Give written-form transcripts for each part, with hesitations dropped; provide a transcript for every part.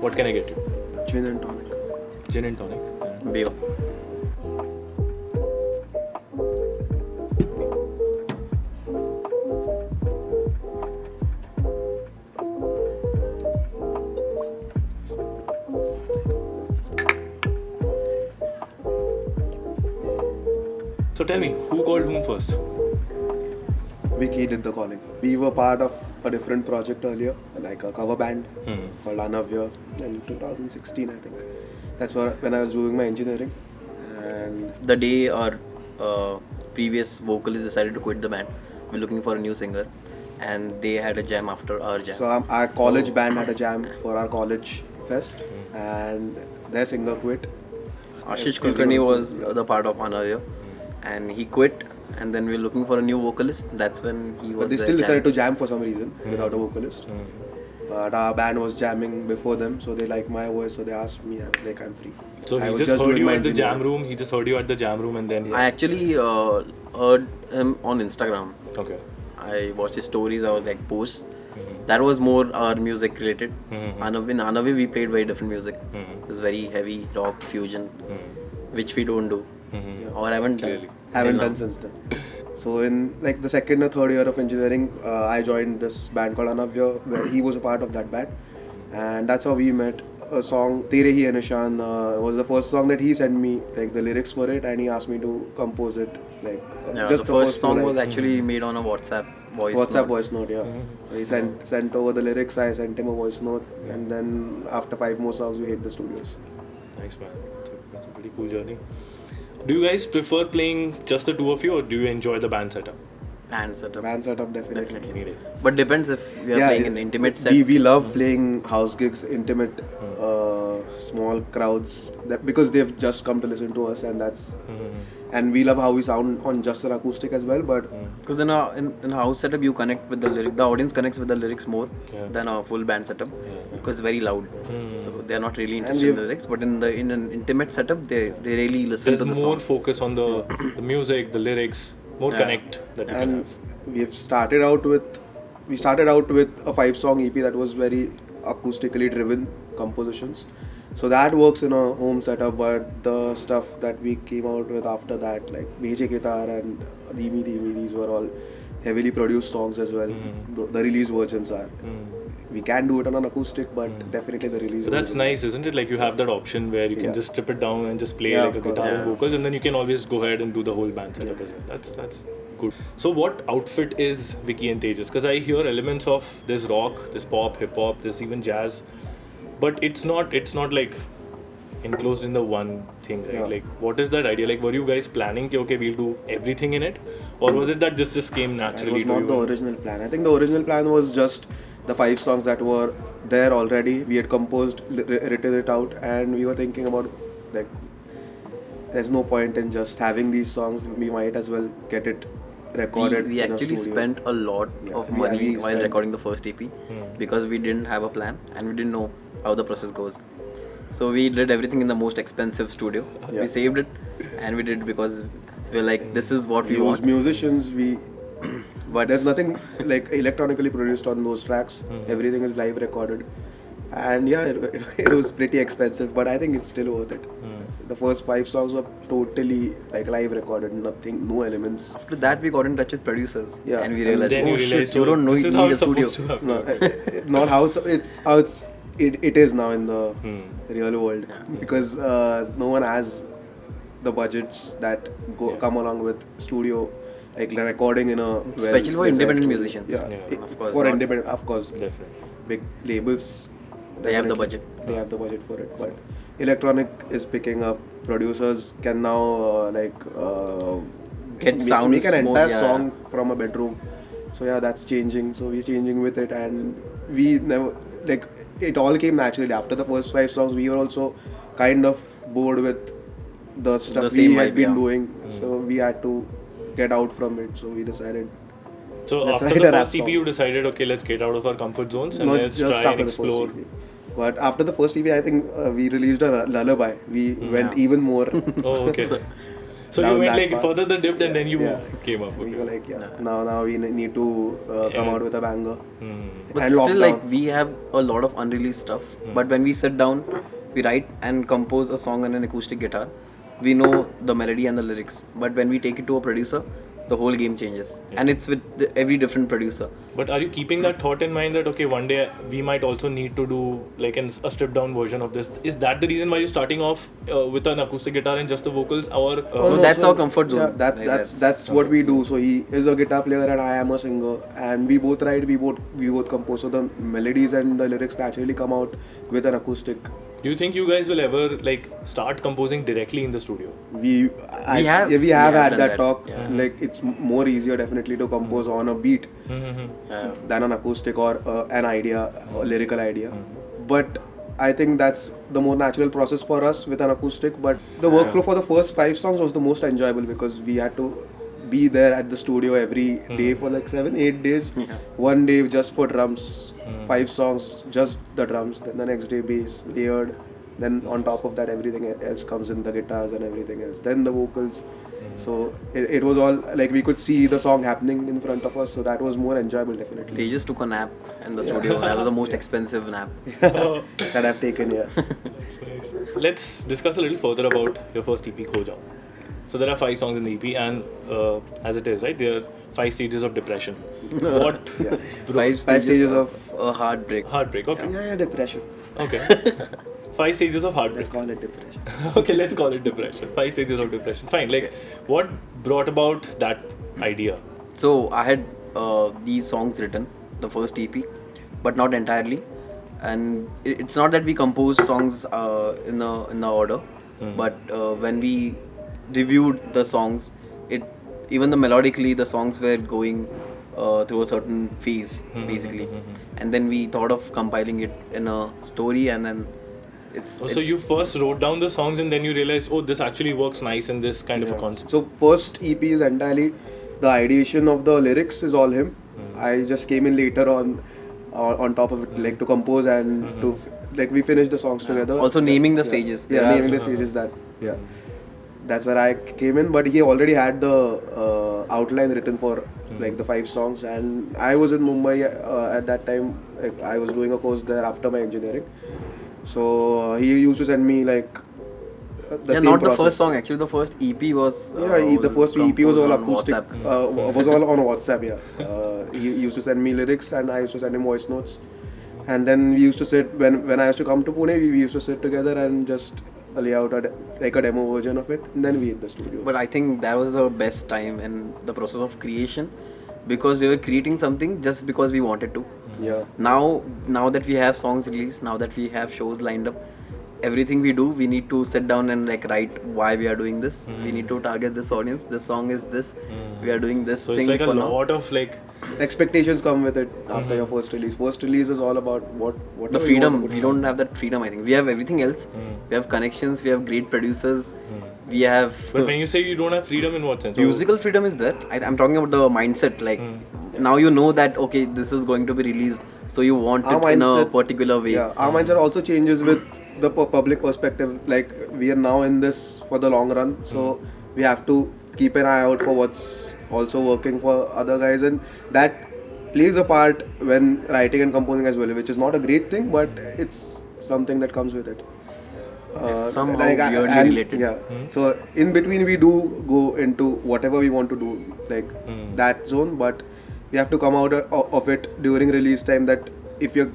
What can I get you? Gin and tonic. Gin and tonic. Beer. So tell me, who called whom first? Vicky did the calling. We were part of a different project earlier, like a cover band called Anavya in 2016, I think. That's when I was doing my engineering. And The day our previous vocalist decided to quit the band, we're looking for a new singer, and they had a jam after our jam. so our college band had a jam for our college fest, and their singer quit. Ashish Kulkarni was the part of Anavya, and he quit. And then we're looking for a new vocalist. That's when he was. But they still decided to jam for some reason without a vocalist. But our band was jamming before them, so they liked my voice, so they asked me. I was like, I'm free. So I he was just heard doing you my at the jam engineering. room. He just heard you at the jam room, and then I actually heard him on Instagram. okay. I watched his stories, I was like posts. That was more our music related. In Anavi we played very different music. It was very heavy rock fusion, which we don't do or haven't done. Haven't till done now. since then. So in like the second or third year of engineering, I joined this band called Anavya, where he was a part of that band, and that's how we met. A song Tere Hi Hai Nishan was the first song that he sent me, like the lyrics for it, and he asked me to compose it. Like Yeah, just the first two song was lines. actually made on a WhatsApp voice WhatsApp note. voice note, yeah. So he sent over the lyrics. I sent him a voice note, and then after 5 more songs, we hit the studios. Nice man. That's a pretty cool journey. Do you guys prefer playing just the two of you, or do you enjoy the band setup? Band setup. Band setup definitely. Any day. But depends if we are playing an intimate set. We love playing house gigs, intimate, small crowds, because they've just come to listen to us, and that's and we love how we sound on just an acoustic as well. But Because in a house setup you connect with the lyric. The audience connects with the lyrics more Yeah. than a full band setup because it's very loud. So they are not really And interested in the we've- lyrics. But in an intimate setup, they really listen There's to the more song. focus on the music, the lyrics, more Yeah. connect that you can and have. we started out with a 5-song EP that was very acoustically driven compositions. So that works in a home setup, but the stuff that we came out with after that, like Bheje Guitar and Dhimi Dhimi, these were all heavily produced songs as well. The release versions are. We can do it on an acoustic, but definitely the release. So that's version. nice, isn't it? Like you have that option where you can Yeah. just strip it down and just play Yeah, like a of course. guitar and Yeah. vocals, and then you can always go ahead and do the whole band setup as well. That's good. So what outfit is Vicky and Tejas? Because I hear elements of this rock, this pop, hip hop, there's even jazz, but it's not like enclosed in the one thing, right? Yeah. Like what is that idea? Like were you guys planning कि, okay, we'll do everything in it, or was it that this just came That naturally was to not you? the original plan. I think the original plan was just the 5 songs that were there already. We had composed, written it out, and we were thinking about like, there's no point in just having these songs. We might as well get it recorded. We in a actually studio. spent a lot Yeah, of we- money we while spent- recording the first EP because we didn't have a plan and we didn't know how the process goes. So we did everything in the most expensive studio. Yeah. We saved it and we did it because we're like, this is what we We want. used musicians. But There's nothing like electronically produced on those tracks. Everything is live recorded, and yeah, it was pretty expensive, but I think it's still worth it. The first 5 songs were totally like live recorded, nothing, no elements. After that, we got in touch with producers Yeah. and we And realized, Then oh you realized, shit, you don't know this you is how need a it's studio. supposed to happen. No, not how it is now in the real world, because no one has the budgets that come along with studio, like recording in a Especially for well-designed independent studio. musicians. Yeah, Of course, for not- independent, of course, Definitely. big labels. They have the definitely, budget. They have the budget for it, but electronic is picking up. Producers can now Get make sounds an entire more, yeah. song from a bedroom. So yeah, that's changing. So we're changing with it, and we never like it all came naturally. After the first 5 songs, we were also kind of bored with the stuff The we same had vibe, been yeah. doing. So we had to get out from it. So we decided. So Let's after write the a rap first EP, song. you decided, okay, let's get out of our comfort zones and Not let's just try and after the explore. first EP. But after the first EP, I think we released a lullaby. We went even more. Oh, okay. So down you went that like path. further the dipped and then you Yeah. came up. We Okay. were like, now we need to come out with a banger. But And still, lockdown. like, we have a lot of unreleased stuff. But when we sit down, we write and compose a song on an acoustic guitar. We know the melody and the lyrics. But when we take it to a producer, the whole game changes. And it's with every different producer. But are you keeping that thought in mind that okay, one day we might also need to do like a stripped down version of this? Is that the reason why you're starting off with an acoustic guitar and just the vocals, or No, that's our comfort zone. Yeah, Like, that's what we do. So he is a guitar player and I am a singer, and we both write, we both compose. So the melodies and the lyrics naturally come out with an acoustic. do you think you guys will ever like start composing directly in the studio? We have had done that that. talk. Yeah. Like it's more easier definitely to compose on a beat than an acoustic or an idea, a lyrical idea. But I think that's the more natural process for us with an acoustic. But the workflow for the first 5 songs was the most enjoyable because we had to be there at the studio every day for like 7-8 days. One day just for drums, 5 songs, just the drums. Then the next day bass, layered. Then on top of that, everything else comes in, the guitars and everything else. Then the vocals. So it was all like we could see the song happening in front of us. So that was more enjoyable, definitely. They just took a nap in the studio. That was the most expensive nap. That I've taken, yeah. Let's discuss a little further about your first EP, Khojam. So there are 5 songs in the EP, and as it is, right, there are 5 stages of depression. What? Yeah. 5 stages of a heartbreak. Heartbreak. Okay. Yeah, depression. Okay. 5 stages of heartbreak. Let's call it depression. Okay, let's call it depression. 5 stages of depression. Fine. Like, what brought about that idea? So I had these songs written, the first EP, but not entirely. And it's not that we compose songs in the order, but when we reviewed the songs, even the melodically the songs were going through a certain phase basically, and then we thought of compiling it in a story, and then So you first wrote down the songs and then you realized, oh, this actually works nice in this kind of a concept. So first EP is entirely the ideation of the lyrics is all him. I just came in later on top of it, like to compose and to like we finished the songs together. Also naming the stages. Yeah, naming the stages that's where I came in. But he already had the outline written for like the 5 songs, and I was in Mumbai at that time. Like, I was doing a course there after my engineering. So he used to send me like the same not process. the first song actually. The first EP was. The first EP was all on acoustic. WhatsApp. Was all on WhatsApp. Yeah. He used to send me lyrics, and I used to send him voice notes. And then we used to sit when I used to come to Pune. We used to sit together and just lay out like a demo version of it, and then we hit the studio. But I think that was the best time in the process of creation, because we were creating something just because we wanted to. Yeah. Now that we have songs released, now that we have shows lined up, everything we do, we need to sit down and like write why we are doing this. We need to target this audience. This song is this. We are doing this So thing. it's like a for now. lot of like Expectations come with it after your first release. First release is all about what The freedom. We don't have that freedom. I think we have everything else. We have connections. We have great producers. We have. But when you say you don't have freedom, in what sense? Musical freedom is there. I'm talking about the mindset. Like now you know that okay, this is going to be released, so you want Our it in a mindset- particular way. Yeah, our mindset also changes with the public perspective. Like we are now in this for the long run, so we have to keep an eye out for what's also working for other guys, and that plays a part when writing and composing as well, which is not a great thing, but it's something that comes with it. It's somehow like, weirdly and- related. Yeah. So in between we do go into whatever we want to do, like that zone, but we have to come out of it during release time. That if you're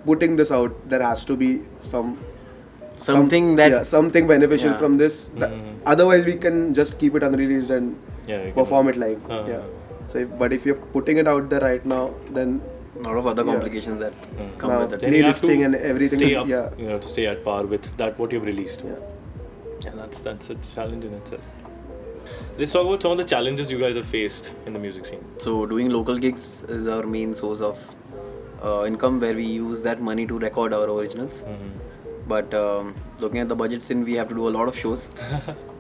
putting this out, there has to be Something that something beneficial Yeah. from this. Otherwise, we can just keep it unreleased and Yeah, you can- perform it live. So, but if you're putting it out there right now, then a lot of other complications that come Now, with it. Then you have playlisting to and everything, Stay up, yeah. You have to stay at par with that what you've released. Yeah. Yeah, that's a challenge in itself. Let's talk about some of the challenges you guys have faced in the music scene. So doing local gigs is our main source of income, where we use that money to record our originals. But looking at the budget scene, we have to do a lot of shows,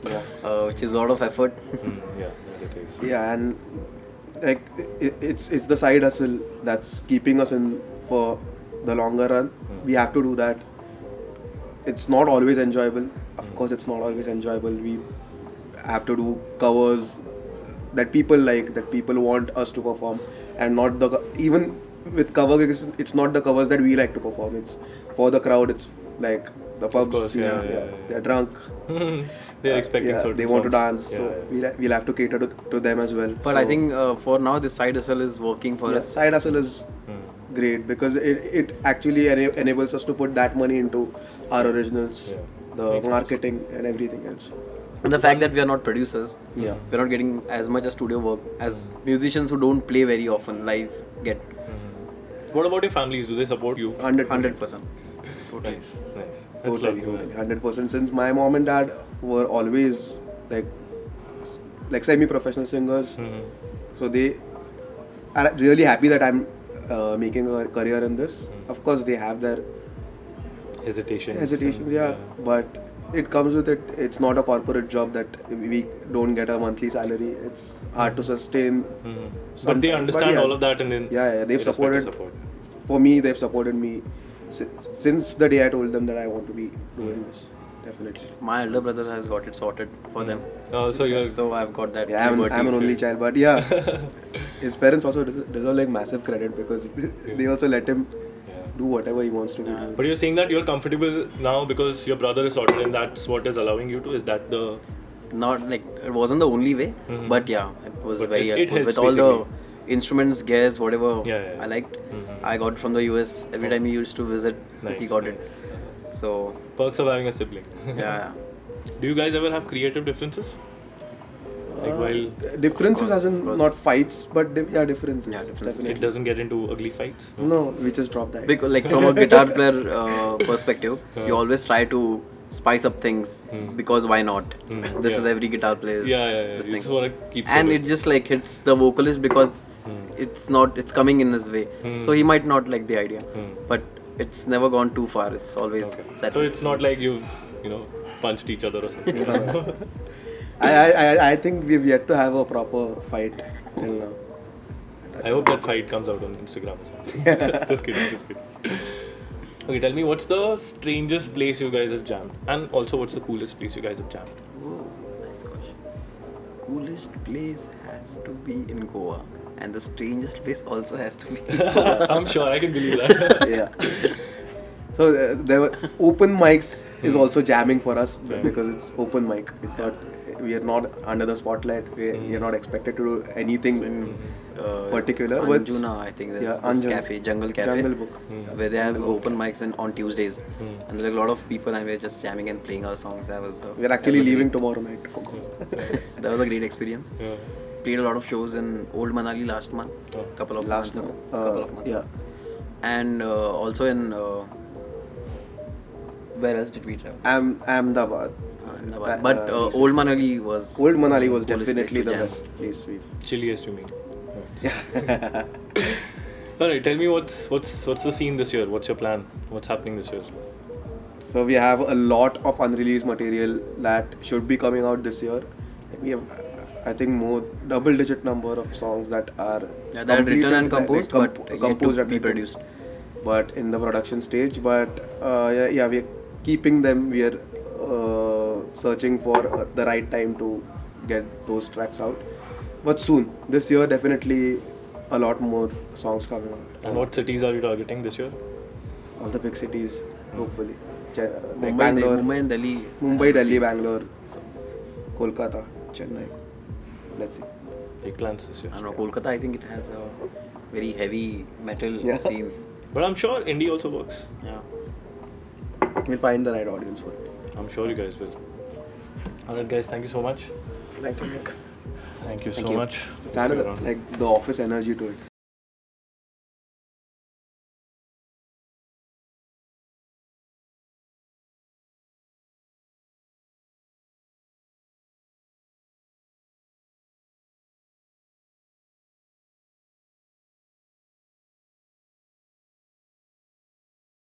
which is a lot of effort. Yeah, that it is. yeah, and like it's the side hustle that's keeping us in for the longer run. We have to do that. It's not always enjoyable. Of course, it's not always enjoyable. have to do covers that people like, that people want us to perform, and not the even with cover gigs, it's not the covers that we like to perform. It's for the crowd. It's like the pubs, course, yeah. they're drunk. They're expecting certain they want to songs. dance, so we'll have to cater to them as well. But so, I think for now this side hustle is working for us. side hustle is great because it actually enables us to put that money into our originals, the marketing and everything else. And the fact that we are not producers, Yeah. we're not getting as much as studio work as musicians who don't play very often live get. What about your families? Do they support you? 100%. Nice. That's Totally, lovely, man. 100%. Since my mom and dad were always like semi-professional singers, so they are really happy that I'm making a career in this. Of course, they have their hesitations, yeah, but it comes with it. It's not a corporate job that we don't get a monthly salary. It's hard to sustain. But they understand all of that, and then they've they respect supported. the support. For me, they've supported me since the day I told them that I want to be doing this. Definitely. My elder brother has got it sorted for them. So I've got that. Yeah, I'm an only child, but yeah, his parents also deserve like massive credit because they also let him do whatever he wants to do. But you're saying that you're comfortable now because your brother is sorted, and that's what is allowing you to. Is that the? Not like it wasn't the only way, but yeah, it was very it helpful helps with all basically. the instruments, gears, whatever Yeah. I liked. I got it from the US. Every time he used to visit, he got it. So Perks of having a sibling. yeah. Do you guys ever have creative differences? Like while Differences as in not fights, but differences. Yeah, differences. Definitely. it doesn't get into ugly fights. No, we just drop that. Because like from a guitar player perspective, you always try to spice up things because why not? This is every guitar player's this You thing. just want to keep. And solo. it just like hits the vocalist because it's coming in his way. So he might not like the idea, but it's never gone too far. It's always set. So it's not like you've punched each other or something. I think we've yet to have a proper fight till now. I hope that fight comes out on Instagram or something. Just kidding. Okay, tell me, what's the strangest place you guys have jammed? And also, what's the coolest place you guys have jammed? Oh, nice question. Coolest place has to be in Goa, and the strangest place also has to be. I'm sure, I can believe that. Yeah. So there were open mics is also jamming for us because it's open mic. It's not, we are not under the spotlight. We are not expected to do anything particular. Anjuna, I think there's this cafe, Jungle Book, where they have open mics on Tuesdays, and there's a lot of people, and we're just jamming and playing our songs. We're actually leaving tomorrow night for Goa. That was a great experience. Played a lot of shows in Old Manali last month, couple of months ago. Yeah. And also in where else did we travel? Ahmedabad. But Old Manali was coolest definitely place to the jam. best place we've. Chilliest, you mean? Yeah. Alright, tell me what's the scene this year? What's your plan? What's happening this year? So we have a lot of unreleased material that should be coming out this year. We have, I think, more double-digit number of songs that are that are written and composed, but composed yet to and be written, produced. but in the production stage. But we are keeping them. We are searching for the right time to get those tracks out. But soon, this year, definitely a lot more songs coming out. And what cities are you targeting this year? All the big cities, hopefully. Mumbai and Delhi. Mumbai, Delhi, Bangalore, Kolkata, Chennai. Let's see. Big plans this year. I don't know, Kolkata, I think it has a very heavy metal scenes. But I'm sure indie also works. Yeah. We'll find the right audience for it. I'm sure you guys will. Alright guys, thank you so much. Thank you, Nick. Thank you so much. It's added like the office energy to it.